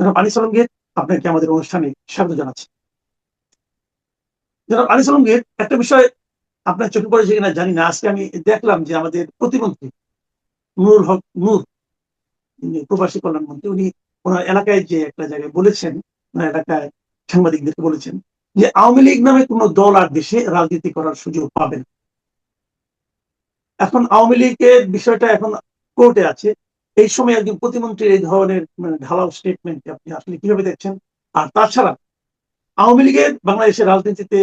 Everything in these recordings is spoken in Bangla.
জনাব আনিস আলমগীর, আপনাকে আমাদের অনুষ্ঠানে স্বাগত জানাচ্ছি। জনাব আনিস আলমগীর, একটা বিষয় আপনার চোখে পড়েছে কিনা জানি না, আজকে আমি দেখলাম যে আমাদের প্রতিমন্ত্রী নুরুল হক নূর, প্রবাসী কল্যাণ মন্ত্রী, উনি ওনার এলাকায় যে একটা জায়গায় বলেছেন, ওনার এলাকায় সাংবাদিকদেরকে বলেছেন যে আওয়ামী লীগ নামে কোনো দল আর দেশে রাজনীতি করার সুযোগ পাবে না। এখন আওয়ামী লীগের বিষয়টা এখন কোর্টে আছে। এই সময় একজন প্রতিমন্ত্রীর এই ধরনের ঢালাও স্টেটমেন্ট আপনি আসলে কিভাবে দেখছেন? আর তাছাড়া আওয়ামী লীগের বাংলাদেশের রাজনীতিতে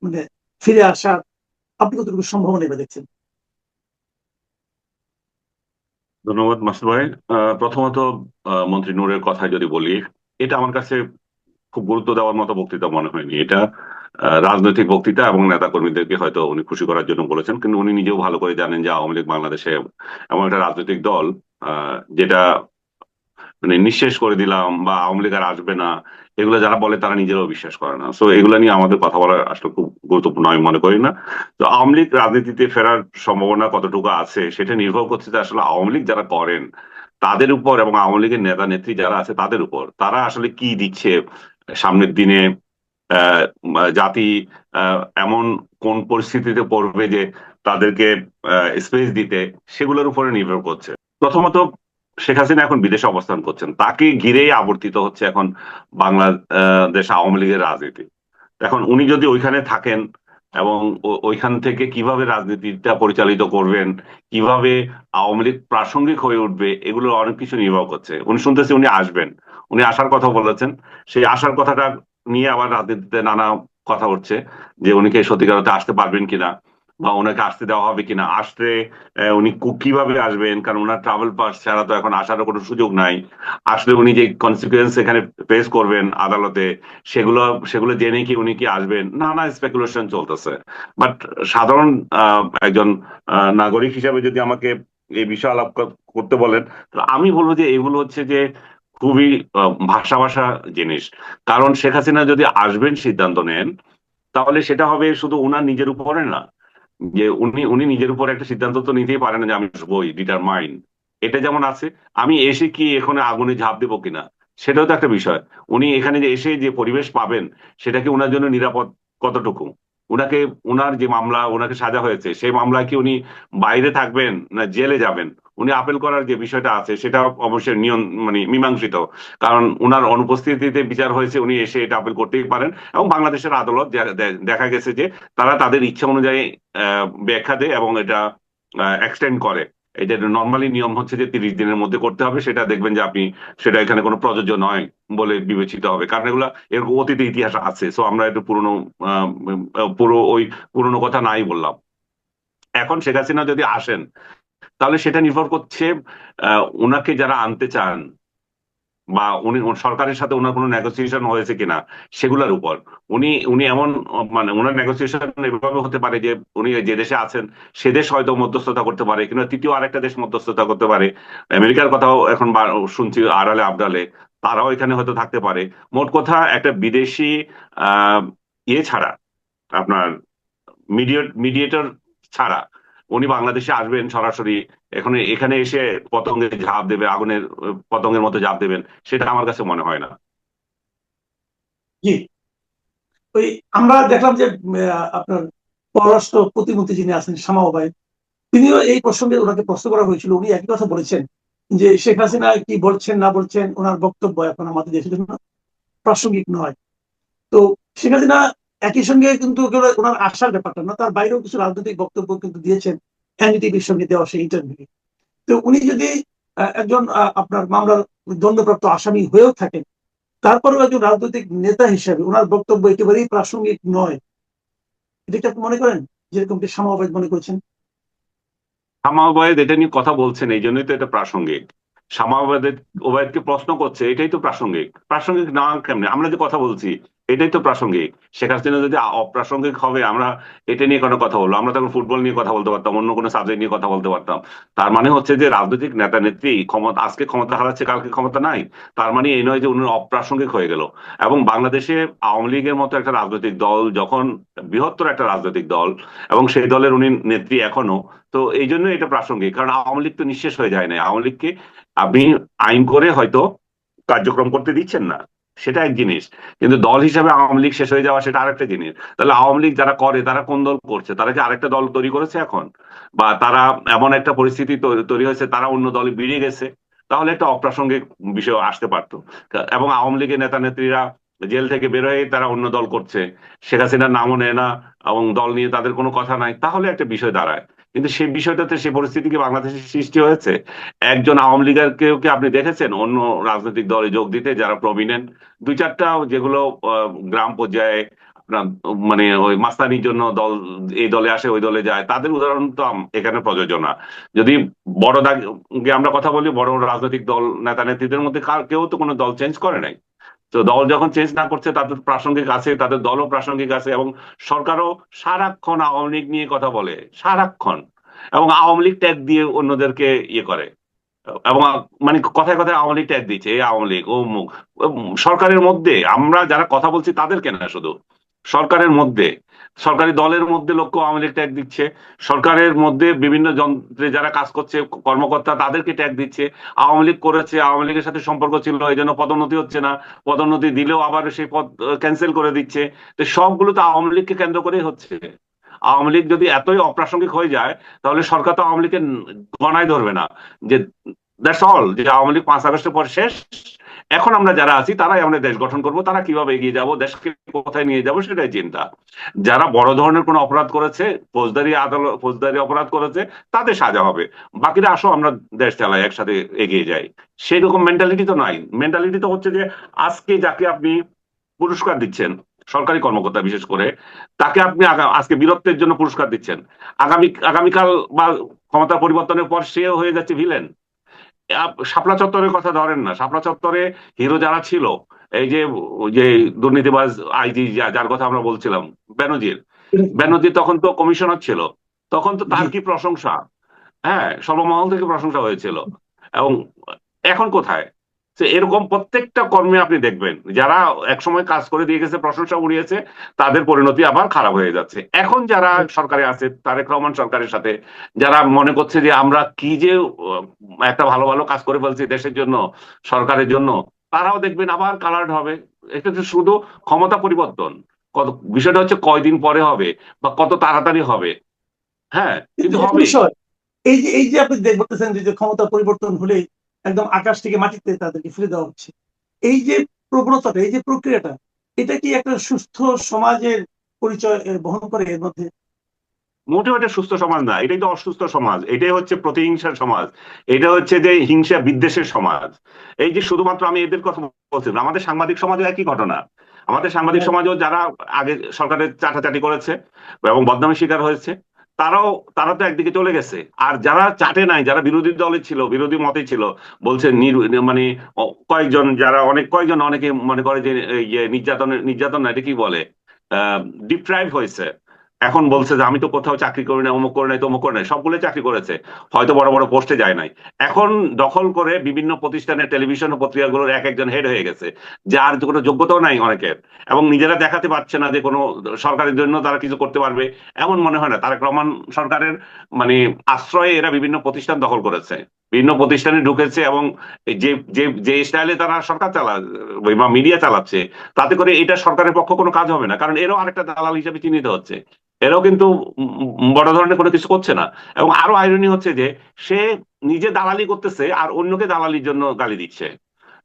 মানে ফিরে আসার আপনি কতটুকু সম্ভাবনা এবার দেখছেন? ধন্যবাদ মাসুদ ভাই। প্রথমত মন্ত্রী নূরের কথা যদি বলি, এটা আমার কাছে খুব গুরুত্ব দেওয়ার মতো বক্তৃতা মনে হয়নি। এটা রাজনৈতিক বক্তৃতা এবং নেতা কর্মীদেরকে হয়তো উনি খুশি করার জন্য বলেছেন, কিন্তু উনি নিজেও ভালো করে জানেন যে আওয়ামী লীগ বাংলাদেশে এমন একটা রাজনৈতিক দল যেটা মানে নিঃশেষ করে দিলাম বা আওয়ামী লীগ আর আসবে না, এগুলো যারা বলে তারা নিজেরাও বিশ্বাস করে না। সো এগুলো নিয়ে আমাদের কথা বলা আসলে খুব গুরুত্বপূর্ণ আমি মনে করি না। তো আওয়ামী লীগ রাজনীতিতে ফেরার সম্ভাবনা কতটুকু আছে সেটা নির্ভর করছে যে আসলে আওয়ামী লীগ যারা করেন তাদের উপর এবং আওয়ামী লীগের নেতা নেত্রী যারা আছে তাদের উপর, তারা আসলে কি দিচ্ছে সামনের দিনে। আহ জাতি এমন কোন পরিস্থিতিতে পড়বে যে তাদেরকে স্পেস দিতে, সেগুলোর উপরে নির্ভর করছে। প্রথমত, শেখ হাসিনা এখন বিদেশে অবস্থান করছেন, তাকে ঘিরেই আবর্তিত হচ্ছে এখন বাংলাদেশ আওয়ামী লীগের রাজনীতি। এখন উনি যদি ওইখানে থাকেন এবং ওইখান থেকে কিভাবে রাজনীতিটা পরিচালিত করবেন, কিভাবে আওয়ামী লীগ প্রাসঙ্গিক হয়ে উঠবে, এগুলো অনেক কিছু নির্ভর করছে। উনি শুনতেছি উনি আসবেন, উনি আসার কথা বলেছেন। সেই আসার কথাটা নিয়ে আবার রাজনীতিতে নানা কথা উঠছে যে উনি কি সত্যিকার অর্থে আসতে পারবেন কিনা বা ওনাকে আসতে দেওয়া হবে কিনা, আসতে উনি কিভাবে আসবেন, কারণ ওনার ট্রাভেল পাস ছাড়া তো এখন আসারও কোনো সুযোগ নাই। আসলে উনি যে কনসিকুয়েন্স এখানে ফেস করবেন আদালতে, সেগুলো সেগুলো জেনে কি উনি কি আসবেন, নানা স্পেকুলেশন চলতেছে। বাট সাধারণ একজন নাগরিক হিসাবে যদি আমাকে এই বিষয়ে আলাপ করতে বলেন, তো আমি বলবো যে এগুলো হচ্ছে যে খুবই ভাষা ভাষা জিনিস। কারণ শেখ হাসিনা যদি আসবেন সিদ্ধান্ত নেন, তাহলে সেটা হবে শুধু উনার নিজের উপরে না, যে উনি উনি নিজের উপর একটা সিদ্ধান্ত তো নিতেই পারেন না যে আমি বই ডিটারমাইন্ড। এটা যেমন আছে, আমি এসে কি এখানে আগুনে ঝাঁপ দেবো কিনা, সেটাও তো একটা বিষয়। উনি এখানে যে এসে যে পরিবেশ পাবেন, সেটা কি উনার জন্য নিরাপদ কতটুকু? উনাকে, উনার যে মামলা ওনাকে সাজা হয়েছে, সেই মামলায় কি উনি বাইরে থাকবেন না জেলে যাবেন? উনি আপিল করার যে বিষয়টা আছে সেটা অবশ্যই নিয়ম মানে মীমাংসিত, কারণ উনার অনুপস্থিতিতে বিচার হয়েছে, উনি এসে এটা আপিল করতেই পারেন। এবং বাংলাদেশের আদালত দেখা গেছে যে তারা তাদের ইচ্ছা অনুযায়ী ব্যাখ্যা দেয় এবং এটা এক্সটেন্ড করে। এটা নর্মালি নিয়ম হচ্ছে যে 30 দিনের মধ্যে করতে হবে, সেটা দেখবেন যে আপনি সেটা এখানে কোনো প্রযোজ্য নয় বলে বিবেচিত হবে, কারণ এগুলা এর অতীতে ইতিহাস আছে। সো আমরা একটু পুরনো পুরো ওই পুরনো কথা নাই বললাম। এখন শেখ হাসিনা যদি আসেন, তাহলে সেটা নির্ভর করছে উনাকে যারা আনতে চান বা উনি সরকারের সাথে ওনার কোনো নেগোসিয়েশন হয়েছে কিনা সেগুলোর উপর। উনি উনি এমন মানে ওনার নেগোসিয়েশন এভাবে হতে পারে যে উনি যে দেশে আছেন সে দেশ হয়তো মধ্যস্থতা করতে পারে, কিংবা তৃতীয় আরেকটা দেশ মধ্যস্থতা করতে পারে। আমেরিকার কথাও এখন শুনছি আড়ালে আবডালে, তারাও এখানে হয়তো থাকতে পারে। মোট কথা একটা বিদেশি আহ ইয়ে ছাড়া, আপনার মিডিয়েটর ছাড়া উনি বাংলাদেশে আসবেন সরাসরি, এখন এখানে এসে পতঙ্গে ঝাঁপ দেবে, আগুনের পতঙ্গের মতো ঝাঁপ দেবেন, সেটা আমার কাছে মনে হয় না। জি, ওই আমরা দেখলাম যে আপনার পররাষ্ট্র প্রতিমন্ত্রী যিনি আছেন শামা ওবায়দ, তিনিও এই প্রসঙ্গে ওনাকে প্রশ্ন করা হয়েছিল, উনি একই কথা বলেছেন যে শেখ হাসিনা কি বলছেন না বলছেন ওনার বক্তব্য এখন আমাদের দেশের জন্য প্রাসঙ্গিক নয়। তো শেখ হাসিনা একই সঙ্গে কিন্তু ওনার আশার ব্যাপারটা না, তার বাইরেও কিছু রাজনৈতিক বক্তব্য কিন্তু দিয়েছেন এনডিটিভির সঙ্গে দেওয়া সেই ইন্টারভিউ। তো উনি যদি একজন আপনার মামলার দণ্ডপ্রাপ্ত আসামি হয়েও থাকেন, তারপরেও একজন রাজনৈতিক নেতা হিসেবে ওনার বক্তব্য একেবারেই প্রাসঙ্গিক নয়, এটা কি আপনি মনে করেন যেরকম শামা ওবায়দ মনে করেছেন? শামা ওবায়েদ এটা নিয়ে কথা বলছেন, এই জন্যই তো এটা প্রাসঙ্গিক। শামা ওবায়েদকে প্রশ্ন করছে, এটাই তো প্রাসঙ্গিক। প্রাসঙ্গিক না কেমনে? আমরা যে কথা বলছি এটাই তো প্রাসঙ্গিক। শেখ হাসিনা যদি অপ্রাসঙ্গিক হবে, আমরা এটা নিয়ে কোনো কথা বলবো? আমরা তখন ফুটবল নিয়ে কথা বলতে পারতাম, অন্য কোনো সাবজেক্ট নিয়ে কথা বলতে পারতাম। তার মানে হচ্ছে যে রাজনৈতিক নেতা নেত্রী ক্ষমতা, আজকে ক্ষমতা হারাচ্ছে কালকে ক্ষমতা নাই, তার মানে এই নয় যে উনি অপ্রাসঙ্গিক হয়ে গেল। এবং বাংলাদেশে আওয়ামী লীগের মতো একটা রাজনৈতিক দল যখন, বৃহত্তর একটা রাজনৈতিক দল, এবং সেই দলের উনি নেত্রী এখনো, তো এই জন্য এটা প্রাসঙ্গিক। কারণ আওয়ামী লীগ তো নিঃশেষ হয়ে যায় না। আওয়ামী লীগকে আপনি আইন করে হয়তো কার্যক্রম করতে দিচ্ছেন না, সেটা এক জিনিস। কিন্তু দল হিসাবে আওয়ামী লীগ শেষ হয়ে যাওয়া সেটা আরেকটা জিনিস। তাহলে আওয়ামী লীগ যারা করে তারা কোন দল করছে? তারা কি আরেকটা দল তৈরি করেছে এখন? বা তারা এমন একটা পরিস্থিতি তৈরি হয়েছে তারা অন্য দলে বেরিয়ে গেছে? তাহলে একটা অপ্রাসঙ্গিক বিষয় আসতে পারতো। এবং আওয়ামী লীগের নেতা নেত্রীরা জেল থেকে বের হয়ে তারা অন্য দল করছে, শেখ হাসিনার নামও নেয় না এবং দল নিয়ে তাদের কোনো কথা নাই, তাহলে একটা বিষয় দাঁড়ায়। কিন্তু সেই বিষয়টাতে, সেই পরিস্থিতি কি বাংলাদেশে সৃষ্টি হয়েছে? একজন আওয়ামী লীগের কেউ কি আপনি দেখেছেন অন্য রাজনৈতিক দলে যোগ দিতে, যারা প্রমিনেন্ট? দুই চারটা যেগুলো গ্রাম পর্যায়ে আপনার মানে ওই মাস্তানির জন্য দল, এই দলে আসে ওই দলে যায়, তাদের উদাহরণ তো এখানে প্রযোজ্য না। যদি বড় দাগে আমরা কথা বলি, বড় রাজনৈতিক দল নেতা নেত্রীদের মধ্যে কেউ তো কোনো দল চেঞ্জ করে নাই। তো দল যখন চেঞ্জ না করছে, তাদের প্রাসঙ্গিক আছে, তাদের দলও প্রাসঙ্গিক আছে, এবং সরকারও সারাক্ষণ আওয়ামী লীগ নিয়ে কথা বলে, সারাক্ষণ। এবং আওয়ামী লীগ ট্যাগ দিয়ে অন্যদেরকে ইয়ে করে, এবং মানে কথায় কথায় আওয়ামী লীগ ট্যাগ দিচ্ছে, এই আওয়ামী লীগ ও মুখ। সরকারের মধ্যে আমরা যারা কথা বলছি তাদেরকে না, শুধু সরকারের মধ্যে, সরকারি দলের মধ্যে লোককে আওয়ামী লীগ ট্যাগ দিচ্ছে। সরকারের মধ্যে বিভিন্ন যন্ত্রে যারা কাজ করছে কর্মকর্তা, তাদেরকে ট্যাগ দিচ্ছে। আওয়ামী লীগ করেছে, আওয়ামী লীগের সাথে সম্পর্ক ছিল, এই জন্য পদোন্নতি হচ্ছে না, পদোন্নতি দিলেও আবার সেই পদ ক্যান্সেল করে দিচ্ছে। তো সবগুলো তো আওয়ামী লীগকে কেন্দ্র করেই হচ্ছে। আওয়ামী লীগ যদি এতই অপ্রাসঙ্গিক হয়ে যায়, তাহলে সরকার তো আওয়ামী লীগকে গণায় ধরবে না, যে দ্যাটস অল, যে আওয়ামী লীগ 5 আগস্টের পর শেষ, এখন আমরা যারা আছি তারাই আমাদের দেশ গঠন করব, তারা কিভাবে এগিয়ে যাব, দেশকে কোথায় নিয়ে যাব, সেটাই চিন্তা। যারা বড় ধরনের কোনো অপরাধ করেছে, ফৌজদারি আদালত, ফৌজদারি অপরাধ করেছে, তাদের সাজা হবে, বাকিরা আসো আমরা দেশ চালাই, একসাথে এগিয়ে যাই। সেই রকম মেন্টালিটি তো নাই। মেন্টালিটি তো হচ্ছে যে আজকে যাকে আপনি পুরস্কার দিচ্ছেন, সরকারি কর্মকর্তা বিশেষ করে, তাকে আপনি আজকে বীরত্বের জন্য পুরস্কার দিচ্ছেন, আগামীকাল বা ক্ষমতা পরিবর্তনের পর সে হয়ে যাচ্ছে ভিলেন। শাপলা চত্বরের কথা ধরেন না, শাপলা চত্বরে হিরো যারা ছিল, এই যে ওই যে দুর্নীতিবাজ আইজি, যার কথা আমরা বলছিলাম, বেনজির, বেনজির তখন তো কমিশনার ছিল, তখন তো জি। তার কি প্রশংসা! হ্যাঁ, সর্বমহল থেকে প্রশংসা হয়েছিল। এবং এখন কোথায়? তো এরকম প্রত্যেকটা কর্মে আপনি দেখবেন, যারা একসময় কাজ করে দিয়ে গেছে, প্রশংসা উড়িয়েছে, তাদের পরিণতি আবার খারাপ হয়ে যাচ্ছে। এখন যারা সরকারে আছে, তারেক রহমান সরকারের সাথে যারা মনে করছে যে আমরা কি যে একটা ভালো ভালো কাজ করে ফেলছি দেশের জন্য, সরকারের জন্য, তারাও দেখবেন আবার কালার্ড হবে। এটা তো শুধু ক্ষমতা পরিবর্তন, কত বিষয়টা হচ্ছে কয়দিন পরে হবে বা কত তাড়াতাড়ি হবে। হ্যাঁ, কিন্তু কিন্তু একটা হবে। বিষয়, এই যে আপনি বলতেছেন যে ক্ষমতা পরিবর্তন হলেই একদম আকাশ থেকে মাটিতে তাদেরকে ফিরে দেওয়া হচ্ছে, এই যে প্রবণতাটা, এই যে প্রক্রিয়াটা, এটা কি একটা সুস্থ সমাজের পরিচয় বহন করে এর মধ্যে? মোটেও এটা সুস্থ সমাজ না, এটাই তো অসুস্থ সমাজ, এটাই হচ্ছে প্রতিহিংসার সমাজ, এটা হচ্ছে যে হিংসা বিদ্বেষের সমাজ। এই যে শুধুমাত্র আমি এদের কথা বলছি না, আমাদের সাংবাদিক সমাজও একই ঘটনা। আমাদের সাংবাদিক সমাজও যারা আগে সরকারের চাটাচাটি করেছে এবং বদনামের শিকার হয়েছে, তারা তো একদিকে চলে গেছে। আর যারা চাটে নাই, যারা বিরোধী দলে ছিল, বিরোধী মতে ছিল, বলছে মানে কয়েকজন, যারা কয়েকজন, অনেকে মনে করে যে ইয়ে নির্যাতন না, এটা কি বলে, ডিপ্রাইভ হয়েছে। এখন বলছে যে আমি তো কোথাও চাকরি করি না, অমুক করে নাই, তমুক করে নাই, সবগুলো চাকরি করেছে, হয়তো বড় বড় পোস্টে যায় নাই। এখন দখল করে বিভিন্ন প্রতিষ্ঠানের টেলিভিশন ও পত্রিকাগুলোর এক একজন হেড হয়ে গেছে, যার কোনো যোগ্যতাও নাই অনেকের, এবং নিজেরা দেখাতে পারছে না যে কোনো সরকারের জন্য তারা কিছু করতে পারবে, এমন মনে হয় না। তারেক রহমান সরকারের মানে আশ্রয়ে এরা বিভিন্ন প্রতিষ্ঠান দখল করেছে, বিভিন্ন প্রতিষ্ঠানে ঢুকেছে, এবং যে যে যে স্টাইলে তারা সরকার বা মিডিয়া চালাচ্ছে, তাতে করে এটা সরকারের পক্ষ কোনো কাজ হবে না, কারণ এরও আরেকটা দালাল হিসেবে চিহ্নিত হচ্ছে। এরাও কিন্তু বড় ধরনের কোনো কিছু করছে না। এবং আরো আইরনি হচ্ছে যে সে নিজে দালালি করতেছে আর অন্যকে দালালির জন্য গালি দিচ্ছে।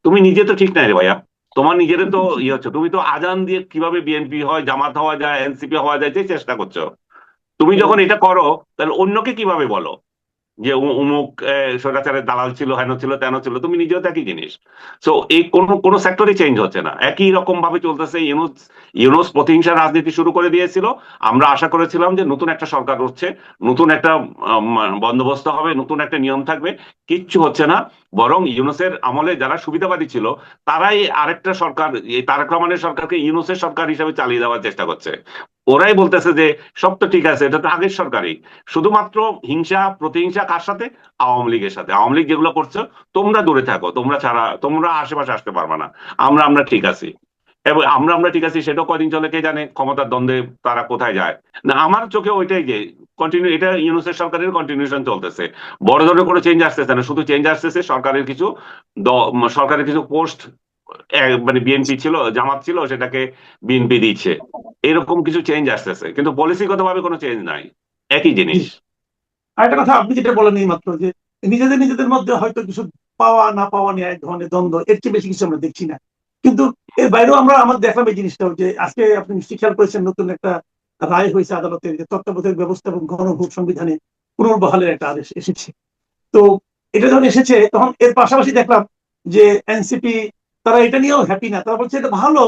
তুমি নিজে তো ঠিক নাই রে ভাইয়া, তোমার নিজের তো ইয়ে হচ্ছে, তুমি তো আজান দিয়ে কিভাবে বিএনপি হয়, জামাত হওয়া যায়, এনসিপি হওয়া যায় সেই চেষ্টা করছো। তুমি যখন এটা করো, তাহলে অন্যকে কিভাবে বলো যে অমুক স্বৈরাচারের দালাল ছিল, হেন ছিল, তেন ছিল? তুমি নিজেও তো একই জিনিস। সো এই কোনো সেক্টরে চেঞ্জ হচ্ছে না, একই রকম ভাবে চলতেছে। ইউনুস প্রতিহিংসা রাজনীতি শুরু করে দিয়েছিল। আমরা আশা করেছিলাম যে নতুন একটা সরকার হচ্ছে, নতুন একটা বন্দোবস্ত হবে, নতুন একটা নিয়ম থাকবে। কিচ্ছু হচ্ছে না, বরং ইউনুসের আমলে যারা সুবিধাবাদী ছিল, তারাই আরেকটা সরকার, এই তারেক রহমানের সরকারকে ইউনুসের সরকার হিসেবে চালিয়ে দেওয়ার চেষ্টা করছে। ওরাই বলতেছে যে সব তো ঠিক আছে, এটা তো আগের সরকারই, শুধুমাত্র হিংসা প্রতিহিংসা কার সাথে? আওয়ামী লীগের সাথে। আওয়ামী লীগ যেগুলো করছো, তোমরা দূরে থাকো, তোমরা ছাড়া, তোমরা আশেপাশে আসতে পারবে না, আমরা আমরা ঠিক আছি। এবং আমরা আমরা ঠিক আছি, সেটাও কদিন চলে কে জানে, ক্ষমতার দ্বন্দ্বে তারা কোথায় যায়। না, আমার চোখে ওইটাই যে কন্টিনিউ, এটা ইউনূসের সরকারের কন্টিনিউশন চলতেছে। বড় ধরনের কোনো চেঞ্জ আসতেছে না, শুধু চেঞ্জ আসতেছে সরকারের কিছু পোস্ট, মানে বিএনপি ছিল, জামাত ছিল, সেটাকে বিএনপি দিচ্ছে, এরকম কিছু চেঞ্জ আসতেছে, কিন্তু পলিসিগত ভাবে কোনো চেঞ্জ নাই, একই জি। জিনিস। আরেকটা কথা আপনি যেটা বলেন এই মাত্র, যে নিজেদের নিজেদের মধ্যে হয়তো কিছু পাওয়া না পাওয়া নিয়ে এক ধরনের দ্বন্দ্ব, এর চেয়ে বেশি কিছু আমরা দেখছি না। কিন্তু এর বাইরেও আমরা দেখলাম এই জিনিসটাও, যে আজকে আপনি নিশ্চয়ই খেয়াল করেছেন, নতুন একটা রায় হয়েছে আদালতের, যে তত্ত্বাবধায়ক ব্যবস্থা এবং গণভোট সংবিধানে পুনর্বহালের একটা আদেশ এসেছে। তো এটা যখন এসেছে, তখন এর পাশাপাশি দেখলাম যে এনসিপি তারা এটা নিয়েও হ্যাপি না, তারা বলছে এটা ভালো,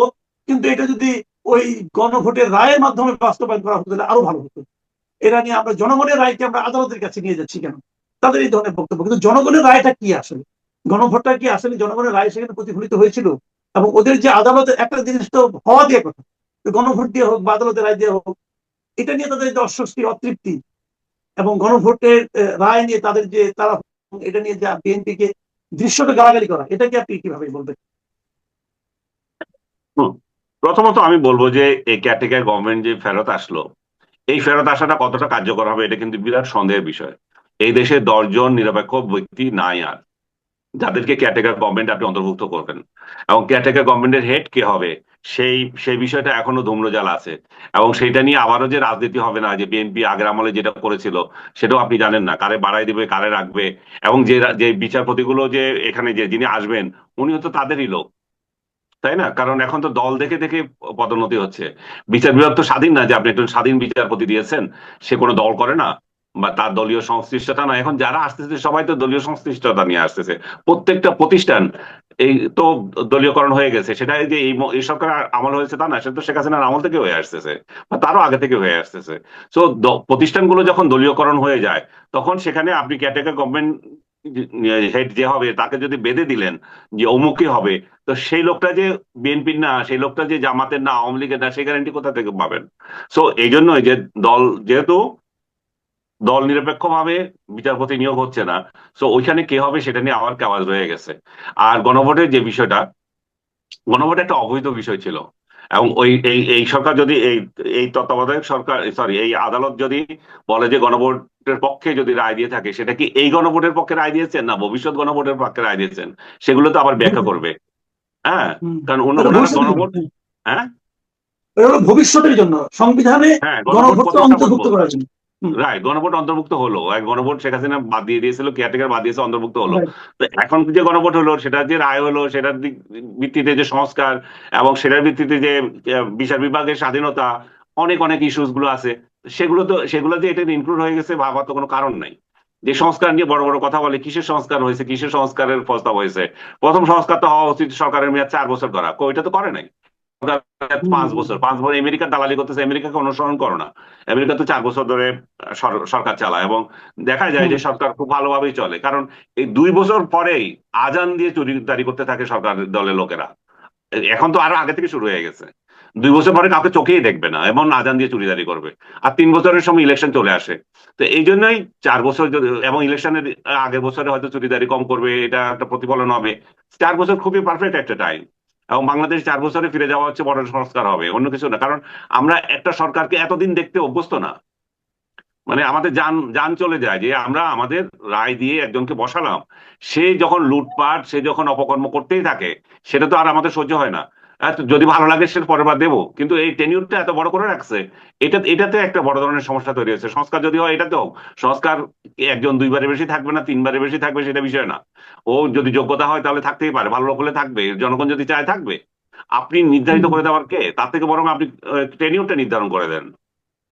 কিন্তু এটা যদি ওই গণভোটের রায়ের মাধ্যমে বাস্তবায়ন করা হতো তাহলে আরো ভালো হতো। এরা নিয়ে আমরা জনগণের রায়কে আমরা আদালতের কাছে নিয়ে যাচ্ছি কেন, তাদের এই ধরনের বক্তব্য। কিন্তু জনগণের রায়টা কি আসলে, গণভোটটা কি আসলে জনগণের রায় সেখানে প্রতিফলিত হয়েছিল? এবং ওদের যে আদালতের একটা জিনিস তো হওয়া দিয়ে কথা, গণভোট দিয়ে হোক বা আদালতের রায় দিয়ে হোক, এটা নিয়ে তাদের যে অস্বস্তি অতৃপ্তি, এবং গণভোটের রায় নিয়ে তাদের যে তারা, এটা নিয়ে যা বিএনপি কে দৃশ্যটা গালাগালি করা, এটাকে আপনি কিভাবে বলবেন? হুম। প্রথমত আমি বলবো যে এই ক্যাটেগরি গভর্নমেন্ট যে ফেরত আসলো, এই ফেরত আসাটা কতটা কার্যকর হবে এটা কিন্তু বিরাট সন্দেহের বিষয়। এই দেশে 10 জন নিরপেক্ষ ব্যক্তি নাই আর, যাদেরকে কেয়ারটেকার গভর্নমেন্ট আপনি অন্তর্ভুক্ত করবেন। এবং কেয়ারটেকার গভর্নমেন্টের হেড কে হবে, সেই সেই বিষয়টা এখনো ধূম্রজাল আছে। এবং সেইটা নিয়ে আবারও যে রাজনীতি হবে না, যে বিএনপি আগের আমলে যেটা করেছিল, সেটাও আপনি জানেন না, কারে বাড়াই দিবে কারে রাখবে। এবং যে যে বিচারপতিগুলো যে এখানে যে যিনি আসবেন, উনিও তো তাদেরই লোক, তাই না? কারণ এখন তো দল দেখে দেখে পদোন্নতি হচ্ছে। বিচার বিভাগ তো স্বাধীন না, যে আপনি একজন স্বাধীন বিচারপতি দিয়েছেন, সে কোনো দল করে না বা তার দলীয় সংশ্লিষ্টতা না। এখন যারা আসতেছে সবাই তো দলীয় সংশ্লিষ্টতা নিয়ে আসতেছে, প্রত্যেকটা প্রতিষ্ঠান এই তো দলীয়করণ হয়ে গেছে। সেটা এই যে এই সরকার আমল হয়েছে তা না, সেটা তো শেখ হাসিনার আমল থেকে হয়ে আসতেছে, বা তারও আগে থেকে হয়ে আসতেছে। তো প্রতিষ্ঠানগুলো যখন দলীয়করণ হয়ে যায়, তখন সেখানে আপনি ক্যাটেগরি গভর্নমেন্ট হেড যে হবে তাকে যদি বেঁধে দিলেন যে অমুকই হবে, তো সেই লোকটা যে বিএনপির না, সেই লোকটা যে জামাতের না, আওয়ামী লীগের না, সেই গ্যারান্টি কোথা থেকে পাবেন? সো এই জন্যই যে যেহেতু দল নিরপেক্ষ ভাবে বিচারপতি নিয়োগ হচ্ছে না, সো ওইখানে কে হবে সেটা নিয়ে আবার কাওয়াজ রয়ে গেছে। আর গণভোটের যে বিষয়টা, গণভোট একটা অবৈধ বিষয় ছিল। এবং ওই এই এই সরকার যদি এই এই তত্ত্বাবধায়ক সরকার, সরি, এই আদালত যদি বলে যে গণভোটের পক্ষে যদি রায় দিয়ে থাকে, সেটা কি এই গণভোটের পক্ষে রায় দিয়েছেন না ভবিষ্যৎ গণভোটের পক্ষে রায় দিয়েছেন, সেগুলো তো আবার ব্যাখ্যা করবে। হ্যাঁ, কারণ এটা ওনারা ভবিষ্যতের জন্য, গণভোট, হ্যাঁ, এটা হলো ভবিষ্যতের জন্য সংবিধানে হ্যাঁ, গণভোট গণভোটকে প্রতিষ্ঠা করবো। অন্তর্ভুক্ত করার জন্য। হুম। রাইট, গণভোট অন্তর্ভুক্ত হলো, এক গণভোট শেখ হাসিনা বাদ দিয়ে দিয়েছিল, কেয়ারটেকার বাদ দিয়েছে, অন্তর্ভুক্ত হলো। রাইট। তো এখন যে গণভোট হলো, সেটার যে রায় হলো, সেটার ভিত্তিতে যে সংস্কার, এবং সেটার ভিত্তিতে যে বিচার বিভাগের স্বাধীনতা, অনেক অনেক ইস্যুস গুলো আছে, সেগুলো যে এটা ইনক্লুড হয়ে গেছে ভাবার তো কোনো কারণ নাই। যে সংস্কার নিয়ে বড় বড় কথা বলে, কিসের সংস্কার হয়েছে, কিসের সংস্কারের প্রস্তাব হয়েছে? প্রথম সংস্কার তো হওয়া উচিত সরকারের মেয়াদ 4 বছর করা, ওইটা তো করে নাই। 5 বছর, 5 বছর আমেরিকার দালালি করতেছে, আমেরিকাকে অনুসরণ করো না। আমেরিকা তো 4 বছর ধরে সরকার চালায়, এবং দেখা যায় হুম। যে সরকার খুব ভালোভাবেই চলে। কারণ এই 2 বছর পরেই আজান দিয়ে চুরিদারি করতে থাকে সরকার দলের লোকেরা। এখন তো আরো আগে থেকে শুরু হয়ে গেছে। 2 বছর পরে কাউকে চোখেই দেখবে না, এমন আজান দিয়ে চুরিদারি করবে। আর 3 বছরের সময় ইলেকশন চলে আসে। তো এই জন্যই 4 বছর এবং ইলেকশনের আগের বছরে হয়তো চুরিদারি কম করবে, এটা একটা প্রতিফলন হবে। 4 বছর খুবই পারফেক্ট একটা টাইম। এবং বাংলাদেশ 4 বছরে ফিরে যাওয়া হচ্ছে বড় সংস্কার হবে, অন্য কিছু না। কারণ আমরা একটা সরকারকে এতদিন দেখতে অভ্যস্ত না। মানে আমাদের যান যান চলে যায় যে আমরা আমাদের রায় দিয়ে একজনকে বসালাম, সে যখন লুটপাট, সে যখন অপকর্ম করতেই থাকে, সেটা তো আর আমাদের সহ্য হয় না। যদি ভালো লাগে সে পরের বার দেবো, কিন্তু এই টেনিউরটা এত বড় করে রাখছে, এটাতে একটা বড় ধরনের সমস্যা তৈরি হয়েছে। সংস্কার যদি হয়, এটাতেও সংস্কার একজন 2বারের বেশি থাকবে না, 3বারের বেশি থাকবে, সেটা বিষয় না। ও যদি যোগ্যতা হয় তাহলে থাকতেই পারে, ভালো লোক হলে থাকবে, জনগণ যদি চায় থাকবে। আপনি নির্ধারিত হুম। করে দেওয়ার কে? তার থেকে বরং আপনি টেনিউরটা নির্ধারণ করে দেন।